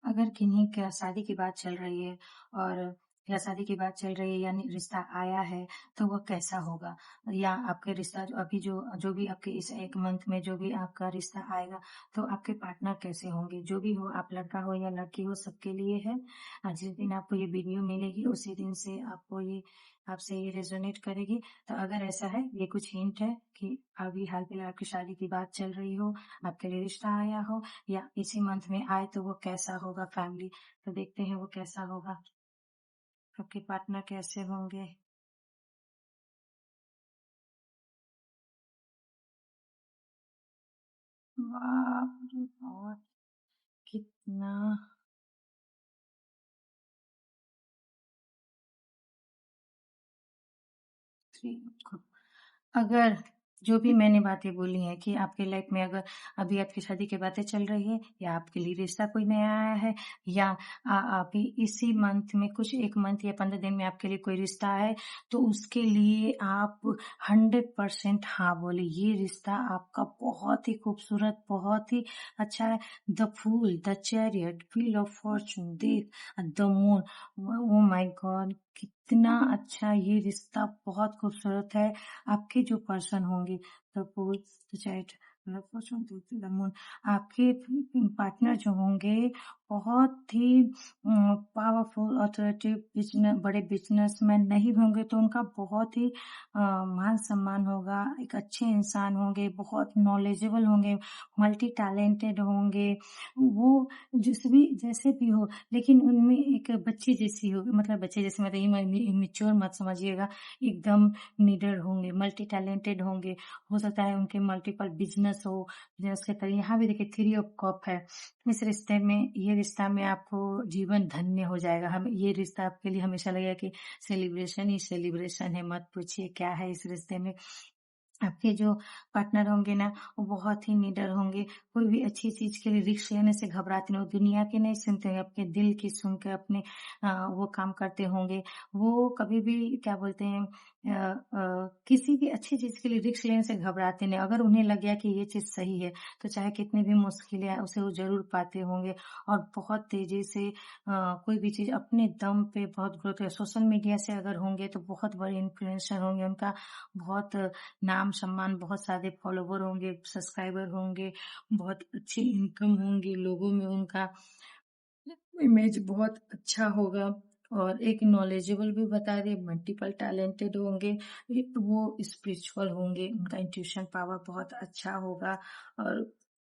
अगर किन्हीं का शादी की बात चल रही है और या शादी की बात चल रही है यानी रिश्ता आया है, तो वो कैसा होगा? या आपके रिश्ता जो अभी जो जो भी आपके इस 1 मंथ में जो भी आपका रिश्ता आएगा, तो आपके पार्टनर कैसे होंगे? जो भी हो, आप लड़का हो या लड़की हो, सबके लिए है। जिस दिन आपको ये वीडियो मिलेगी, उसी दिन से आपको ये आपसे ये रेज़ोनेट करेगी। तो अगर ऐसा है, ये कुछ हिंट है कि अभी हाल-फिलहाल आपकी शादी की बात चल रही हो, आपके लिए रिश्ता आया हो या इसी मंथ में आए तो वो कैसा होगा फैमिली। तो देखते हैं वो कैसा होगा, आपके पार्टनर कैसे होंगे। बाप रे बाप! कितना ठीक। अगर जो भी मैंने बातें बोली हैं कि आपके लाइफ में अगर अभी आपकी शादी की बातें चल रही है या आपके लिए रिश्ता कोई नया आया है या अभी इसी मंथ में कुछ 1 मंथ या 15 दिन में आपके लिए कोई रिश्ता है, तो उसके लिए आप 100% हाँ बोले। ये रिश्ता आपका बहुत ही खूबसूरत, बहुत ही अच्छा है। The fool, the chariot, wheel of fortune, देख the moon, oh my god! कितना अच्छा ये रिश्ता बहुत खूबसूरत है। आपके जो पर्सन होंगे सपोज चैट आपके पार्टनर जो होंगे बहुत ही पावरफुल अथॉरिटी बड़े बिजनेसमैन नहीं होंगे तो उनका बहुत ही मान सम्मान होगा। एक अच्छे इंसान होंगे, बहुत नॉलेजेबल होंगे, मल्टी टैलेंटेड होंगे। वो जैसे भी हो लेकिन उनमें एक बच्चे जैसी हो, मतलब बच्चे जैसे मतलब इमेच्योर मत समझिएगा, एकदम नीडर होंगे, मल्टी टैलेंटेड होंगे, हो सकता है उनके मल्टीपल बिज़नेस हो, बिज़नेस के तरह यहाँ भी देखिए 3 ऑफ कप है। इस रिश्ते में ये रिश्ता में आपको जीवन धन्य हो जाएगा। हम ये रिश्ता आपके लिए हमेशा लगेगा कि सेलिब्रेशन ही सेलिब्रेशन है, मत पूछिए क्या है इस रिश्ते में। आपके जो पार्टनर होंगे ना, वो बहुत ही निडर होंगे, कोई भी अच्छी चीज़ के लिए रिस्क लेने से घबराते नहीं, वो दुनिया की नहीं सुनते हैं, अपने दिल की सुन के अपने वो काम करते होंगे। वो कभी भी क्या बोलते हैं किसी भी अच्छी चीज़ के लिए रिस्क लेने से घबराते नहीं। अगर उन्हें लग गया कि ये चीज़ सही है, तो चाहे कितनी भी मुश्किलें आएँ, उसे वो ज़रूर पाते होंगे और बहुत तेज़ी से कोई भी चीज़ अपने दम पे बहुत ग्रोथ है। सोशल मीडिया से अगर होंगे, तो बहुत बड़े इन्फ्लुएंसर होंगे, उनका बहुत नाम-सम्मान, बहुत सारे फॉलोवर होंगे, सब्सक्राइबर होंगे, बहुत अच्छी इनकम होंगी, लोगों में उनका इमेज बहुत अच्छा होगा और एक नॉलेजेबल भी बता रही है, मल्टीपल टैलेंटेड होंगे, एक वो स्पिरिचुअल होंगे, उनका इंट्यूशन पावर बहुत अच्छा होगा और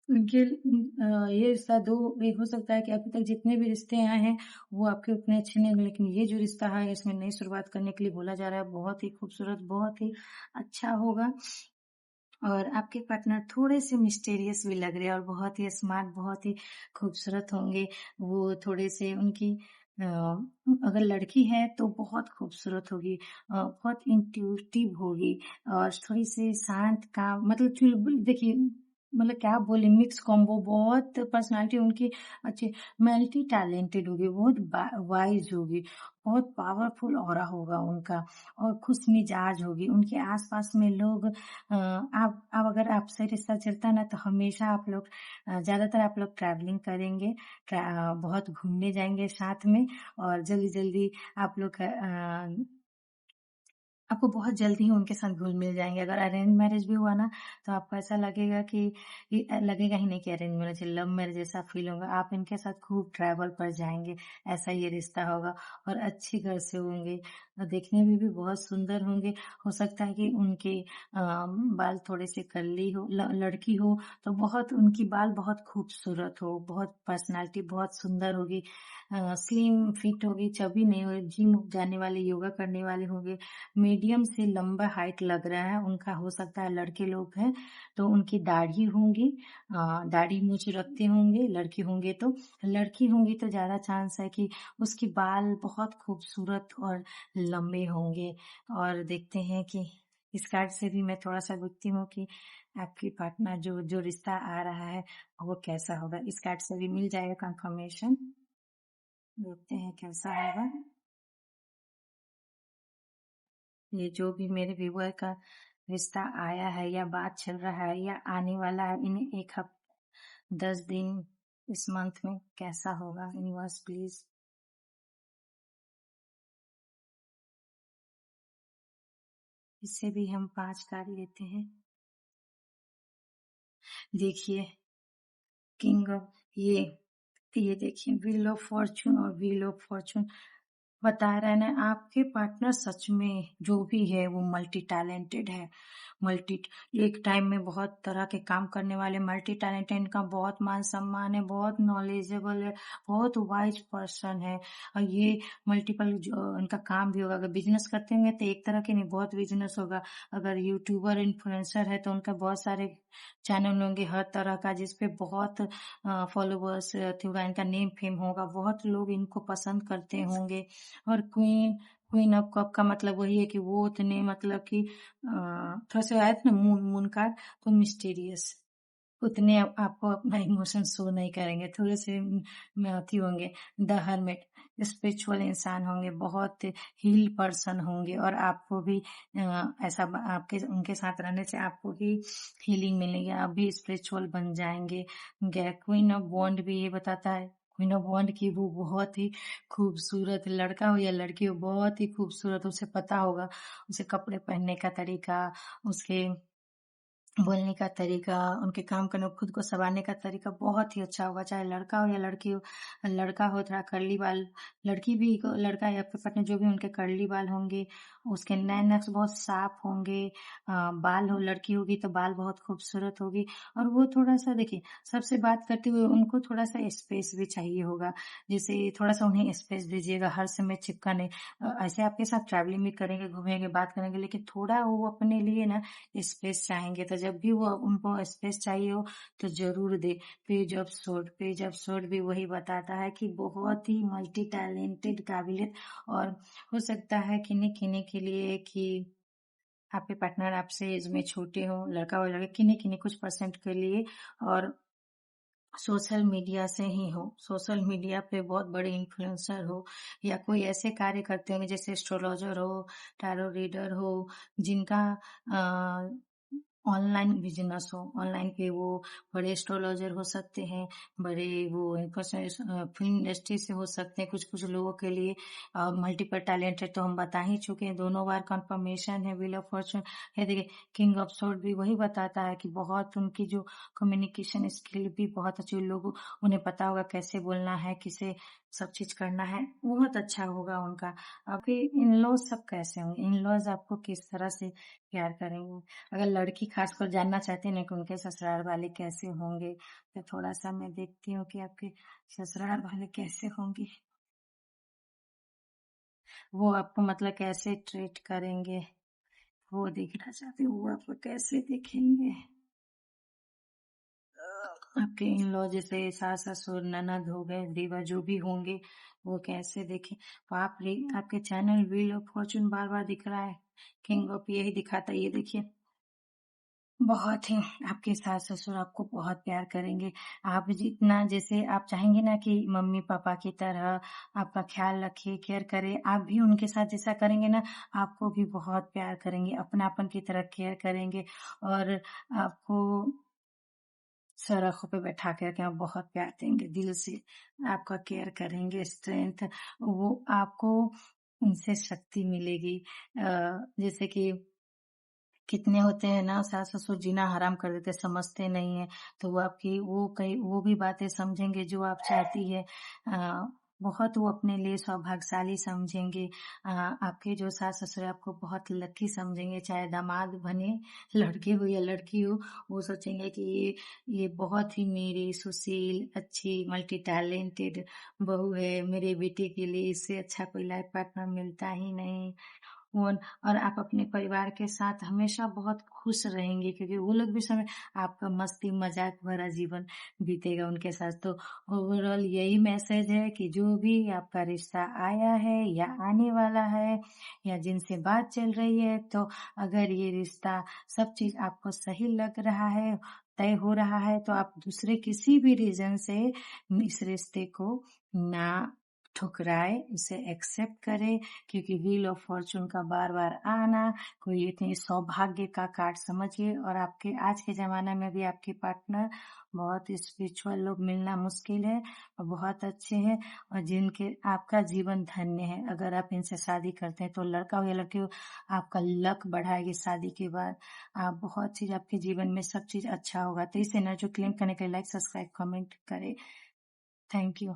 उनके ये रिश्ता 2 ये हो सकता है कि अभी तक जितने भी रिश्ते आए हैं, वो आपके उतने अच्छे नहीं होंगे, लेकिन ये जो रिश्ता है, इसमें नई शुरुआत करने के लिए बोला जा रहा है, बहुत ही खूबसूरत, बहुत ही अच्छा होगा। और आपके पार्टनर थोड़े-से मिस्टीरियस भी लग रहे हैं और बहुत ही स्मार्ट, बहुत ही खूबसूरत होंगे। वो थोड़े-से उनकी अगर लड़की है तो बहुत खूबसूरत होगी बहुत इंट्यूटिव होगी और थोड़ी-सी शांत का मतलब चुलबुल देखिए मतलब क्या बोले मिक्स कॉम्बो बहुत पर्सनैलिटी उनकी अच्छी मल्टी टैलेंटेड होगी, बहुत वाइज़ होगी, बहुत पावरफुल ऑरा होगा उनका और खुशमिजाज होगी। उनके आस-पास में लोग आप अगर आपसे रिश्ता चलता है ना तो हमेशा आप लोग ज़्यादातर आप लोग ट्रैवलिंग करेंगे, बहुत घूमने जाएँगे साथ में और जल्दी-जल्दी आप लोग आपको बहुत जल्दी ही उनके साथ घुल-मिल जाएँगे। अगर अरेंज मैरिज भी हुआ ना, तो आपको ऐसा लगेगा कि लगेगा ही नहीं कि अरेंज मैरिज है, लव मैरिज जैसा फ़ील होगा। आप इनके साथ खूब ट्रैवल पर जाएँगे, ऐसा ये रिश्ता होगा और अच्छे घर से होंगे और देखने में भी बहुत सुंदर होंगे। हो सकता है कि उनके बाल थोड़े-से कर्ली हो लड़की हो, तो बहुत उनकी बाल बहुत खूबसूरत हो, बहुत पर्सनैलिटी बहुत सुंदर होगी। स्लिम फिट होगी, चबी नहीं होगी, जिम जाने वाले, योगा करने वाले होंगे। मीडियम से लंबा हाइट लग रहा है, उनका हो सकता है लड़के लोग हैं, तो उनकी दाढ़ी होंगी दाढ़ी मूंछ रखते होंगे, लड़के होंगे तो। लड़की होंगी तो ज़्यादा चांस है कि उसकी बाल बहुत खूबसूरत और लंबे होंगे और देखते हैं कि इस कार्ड से भी मैं थोड़ा-सा देखती हूँ कि आपकी पार्टनर जो जो रिश्ता आ रहा है, वो कैसा होगा। इस कार्ड से भी मिल जाएगा कन्फर्मेशन। देखते हैं कैसा होगा। ये जो भी मेरे व्यूअर का रिश्ता आया है या बात चल रहा है या आने वाला है, इन्हें 1 10 दिन इस मंथ में कैसा होगा? Universe please. इससे भी हम 5 कार्ड लेते हैं। देखिए, किंग ऑफ ये देखिए व्हील ऑफ फॉर्च्यून और व्हील ऑफ फॉर्च्यून बता रहा है ना, आपके पार्टनर सच में जो भी है वो मल्टी टैलेंटेड है। मल्टी एक टाइम में बहुत तरह के काम करने वाले मल्टी टैलेंटेड, इनका बहुत मान सम्मान है, बहुत नॉलेजेबल है, बहुत वाइज पर्सन है। और ये मल्टीपल जो इनका काम भी होगा, अगर बिजनेस करते होंगे तो एक तरह के नहीं, बहुत बिजनेस होगा। अगर यूट्यूबर इन्फ्लुएंसर है तो उनका बहुत सारे चैनल होंगे हर तरह का, जिसपे बहुत फॉलोवर्स होगा, इनका नेम फेम होगा, बहुत लोग इनको पसंद करते होंगे। और क्वीन क्वीन ऑफ कप का मतलब वही है कि वो उतने मतलब कि थोड़ा सा आया था ना मून मून कार्ड, तो मिस्टीरियस उतने आपको अपना इमोशन शो नहीं करेंगे, थोड़े से अथी होंगे। द हर्मिट स्पिरिचुअल इंसान होंगे, बहुत हील पर्सन होंगे, और आपको भी ऐसा आपके उनके साथ रहने से आपको भी हीलिंग मिलेगी, आप भी स्पिरिचुअल बन जाएंगे। क्वीन ऑफ वॉन्ड भी ये बताता है, क्वीन ऑफ वॉन्ड की वो बहुत ही खूबसूरत लड़का हो या लड़की हो, बहुत ही खूबसूरत, उसे पता होगा उसे कपड़े पहनने का तरीका, उसके बोलने का तरीका, उनके काम करने खुद को सँवारने का तरीका बहुत ही अच्छा होगा, चाहे लड़का हो या लड़की हो। लड़का हो थोड़ा कर्ली बाल, लड़की भी लड़का या आपके पत्नी जो भी उनके कर्ली बाल होंगे, उसके नैन-नक्श बहुत साफ होंगे। बाल हो लड़की होगी तो बाल बहुत खूबसूरत होगी, और वो थोड़ा-सा देखिए सबसे बात करते हुए उनको थोड़ा-सा स्पेस भी चाहिए होगा, जैसे थोड़ा-सा उन्हें स्पेस दीजिएगा, हर समय चिपका नहीं। ऐसे आपके साथ ट्रैवलिंग भी करेंगे, घूमेंगे, बात करेंगे, लेकिन थोड़ा वो अपने लिए ना स्पेस चाहेंगे, तो जब भी वो उनको स्पेस चाहिए हो तो ज़रूर दे। पेज ऑफ सोर्ड भी वही बताता है कि बहुत ही मल्टी टैलेंटेड काबिलियत, और हो सकता है किन्हीं-किन्हीं के लिए कि आपके पार्टनर आपसे एज में छोटे हों, लड़का हो लड़की, किन्हीं-किन्हीं कुछ परसेंट के लिए, और सोशल मीडिया से ही हो, सोशल मीडिया पे बहुत बड़े इन्फ्लुएंसर हो, या कोई ऐसे कार्य करते होंगे जैसे एस्ट्रोलॉजर हो, टैरो रीडर हो, जिनका ऑनलाइन बिजनेस हो, ऑनलाइन पे वो बड़े एस्ट्रोलॉजर हो सकते हैं, बड़े वो फिल्म इंडस्ट्री से हो सकते हैं, कुछ कुछ लोगों के लिए मल्टीपल टैलेंटेड तो हम बता ही चुके हैं, दोनों बार कंफर्मेशन है व्हील ऑफ फॉर्चून है। देखिए किंग ऑफ सोर्ड भी वही बताता है कि बहुत उनकी जो कम्युनिकेशन स्किल भी बहुत अच्छी, लोग उन्हें पता होगा कैसे बोलना है, किसे सब चीज करना है, बहुत अच्छा होगा उनका। आपके इन लॉज सब कैसे होंगे, इन लॉज आपको किस तरह से प्यार करेंगे? अगर लड़की खासकर जानना चाहती है ना कि उनके ससुराल वाले कैसे होंगे, तो थोड़ा सा मैं देखती हूँ कि आपके ससुराल वाले कैसे होंगे, वो आपको मतलब कैसे ट्रीट करेंगे, वो देखना चाहती हूँ, वो आपको कैसे दिखेंगे। आपके इन लॉ जैसे सास ससुर ननद हो गए, देवर जो भी होंगे, वो कैसे देखें। तो आपके चैनल व्हील ऑफ फॉर्चून बार बार दिख रहा है, किंग ऑफ यही दिखाता है, ये देखिए बहुत ही आपके सास-ससुर आपको बहुत प्यार करेंगे। आप जितना जैसे आप चाहेंगे ना कि मम्मी-पापा की तरह आपका ख़्याल रखें, केयर करें, आप भी उनके साथ जैसा करेंगे ना, आपको भी बहुत प्यार करेंगे, अपनापन की तरह केयर करेंगे, और आपको सराखों पे बैठा के रखें, आप बहुत प्यार देंगे, दिल से आपका केयर करेंगे, स्ट्रेंथ वो आपको उनसे शक्ति मिलेगी। जैसे कि कितने होते हैं ना सास-ससुर जीना हराम कर देते, समझते नहीं हैं, तो वो आपकी वो भी बातें समझेंगे जो आप चाहती है। बहुत वो अपने लिए सौभाग्यशाली समझेंगे। आपके जो सास-ससुर है आपको बहुत लकी समझेंगे, चाहे दामाद बने, लड़के हो या लड़की हो, वो सोचेंगे कि ये बहुत ही मेरी सुशील, अच्छी, मल्टी टैलेंटेड बहू है, मेरे बेटे के लिए इससे अच्छा कोई लाइफ पार्टनर मिलता ही नहीं। फ़ोन, और आप अपने परिवार के साथ हमेशा बहुत खुश रहेंगे, क्योंकि वो लोग भी समय आपका मस्ती मज़ाक भरा जीवन बीतेगा उनके साथ। तो ओवरऑल यही मैसेज है कि जो भी आपका रिश्ता आया है या आने वाला है या जिनसे बात चल रही है, तो अगर ये रिश्ता सब चीज़ आपको सही लग रहा है, तय हो रहा है, तो आप दूसरे किसी भी रीज़न से इस रिश्ते को ना ठुकराए, उसे एक्सेप्ट करे, क्योंकि व्हील ऑफ फॉर्च्यून का बार-बार आना कोई इतनी सौभाग्य का कार्ड समझिए। और आपके आज के ज़माने में भी आपके पार्टनर बहुत स्पिरिचुअल लोग मिलना मुश्किल है और बहुत अच्छे हैं और जिनके आपका जीवन धन्य है। अगर आप इनसे शादी करते हैं तो लड़का हो या लड़की हो, आपका लक बढ़ाएगी शादी के बाद। आप बहुत चीज़ आपके जीवन में सब चीज़ अच्छा होगा। तो इस एनर्जी को क्लेम करने के लिए लाइक, सब्सक्राइब, कमेंट करें। Thank you.